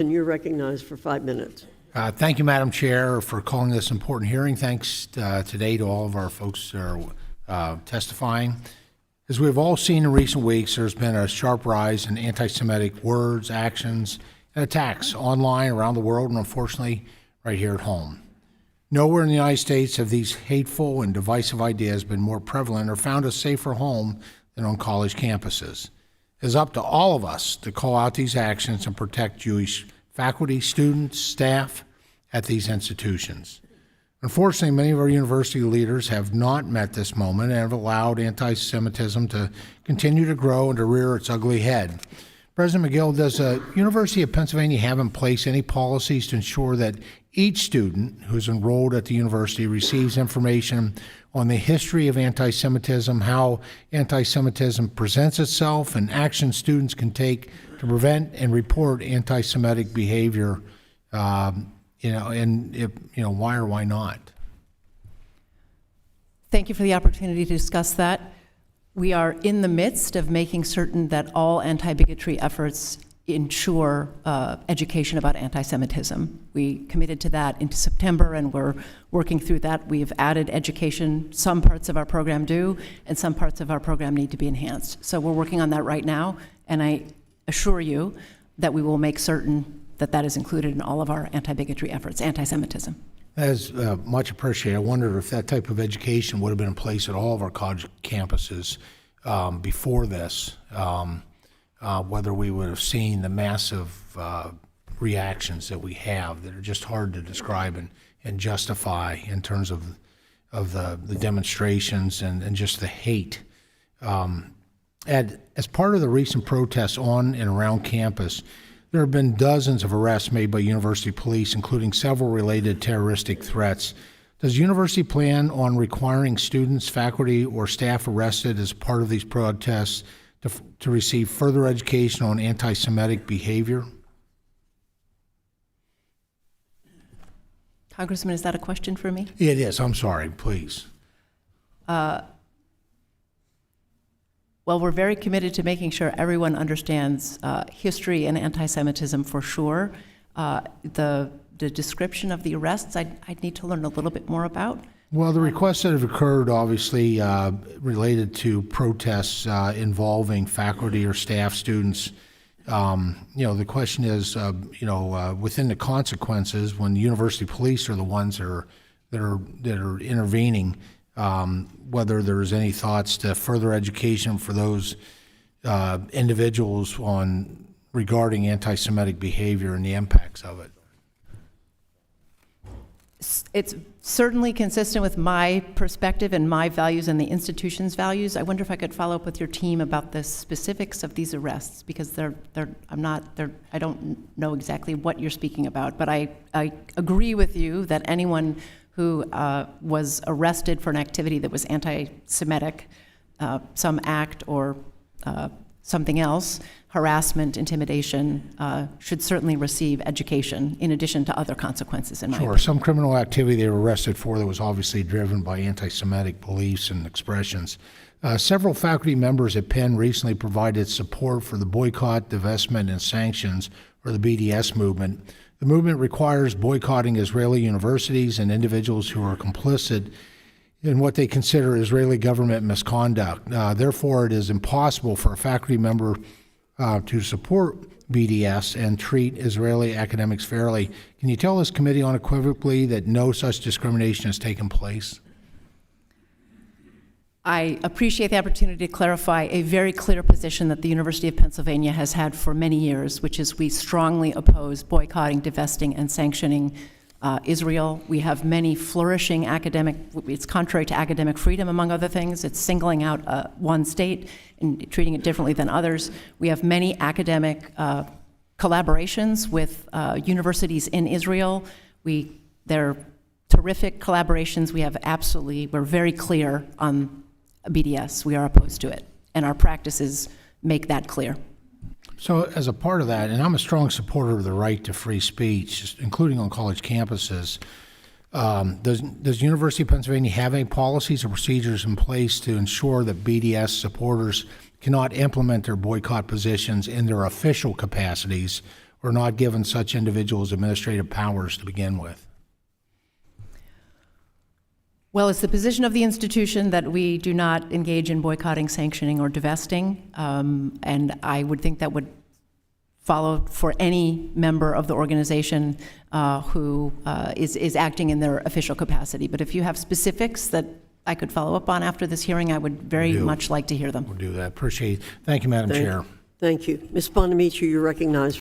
And you're recognized for 5 minutes. Thank you, Madam Chair, for calling this important hearing. Thanks today to all of our folks who are testifying. As we've all seen in recent weeks, there's been a sharp rise in anti-Semitic words, actions, and attacks online around the world, and unfortunately, right here at home. Nowhere in the United States have these hateful and divisive ideas been more prevalent or found a safer home than on college campuses. It is up to all of us to call out these actions and protect Jewish faculty, students, staff at these institutions. Unfortunately, many of our university leaders have not met this moment and have allowed anti-Semitism to continue to grow and to rear its ugly head. President Magill, does the University of Pennsylvania have in place any policies to ensure that each student who is enrolled at the university receives information on the history of anti-Semitism, how anti-Semitism presents itself, and actions students can take to prevent and report anti-Semitic behavior, and if, why or why not? Thank you for the opportunity to discuss that. We are in the midst of making certain that all anti-bigotry efforts ensure education about anti-Semitism. We committed to that into September, and we're working through that. We've added education. Some parts of our program do, and some parts of our program need to be enhanced. So we're working on that right now, and I assure you that we will make certain that that is included in all of our anti-bigotry efforts, anti-Semitism. That is much appreciated. I wonder if that type of education would have been in place at all of our college campuses before this, whether we would have seen the massive reactions that we have that are just hard to describe and justify in terms of the demonstrations and just the hate. As part of the recent protests on and around campus, there have been dozens of arrests made by university police, including several related terroristic threats. Does the university plan on requiring students, faculty, or staff arrested as part of these protests to receive further education on anti-Semitic behavior? Congressman, is that a question for me? It is. I'm sorry. Please. Well, we're very committed to making sure everyone understands history and anti-Semitism for sure. The description of the arrests, I'd need to learn a little bit more about. Well, the requests that have occurred, obviously, related to protests involving faculty or staff, students. The question is, within the consequences, when the university police are the ones that are intervening, whether there's any thoughts to further education for those individuals regarding anti-Semitic behavior and the impacts of it. It's certainly consistent with my perspective and my values and the institution's values. I wonder if I could follow up with your team about the specifics of these arrests, because I don't know exactly what you're speaking about, but I agree with you that anyone who was arrested for an activity that was anti-Semitic, some act or something else, harassment, intimidation, should certainly receive education in addition to other consequences, in my opinion. Sure, some criminal activity they were arrested for that was obviously driven by anti-Semitic beliefs and expressions. Several faculty members at Penn recently provided support for the boycott, divestment, and sanctions, or the BDS movement. The movement requires boycotting Israeli universities and individuals who are complicit in what they consider Israeli government misconduct. Therefore, it is impossible for a faculty member to support BDS and treat Israeli academics fairly. Can you tell this committee unequivocally that no such discrimination has taken place? I appreciate the opportunity to clarify a very clear position that the University of Pennsylvania has had for many years, which is we strongly oppose boycotting, divesting, and sanctioning Israel. We have many flourishing it's contrary to academic freedom, among other things. It's singling out one state and treating it differently than others. We have many academic collaborations with universities in Israel. They're terrific collaborations. We're very clear on BDS. We are opposed to it, and our practices make that clear. So as a part of that, and I'm a strong supporter of the right to free speech, including on college campuses, does University of Pennsylvania have any policies or procedures in place to ensure that BDS supporters cannot implement their boycott positions in their official capacities or not given such individuals administrative powers to begin with? Well, it's the position of the institution that we do not engage in boycotting, sanctioning, or divesting, and I would think that would follow for any member of the organization who is acting in their official capacity. But if you have specifics that I could follow up on after this hearing, I would very much like to hear them. We'll do that. Appreciate it. Thank you, Madam Chair. Thank you. Ms. Bonamici, you're recognized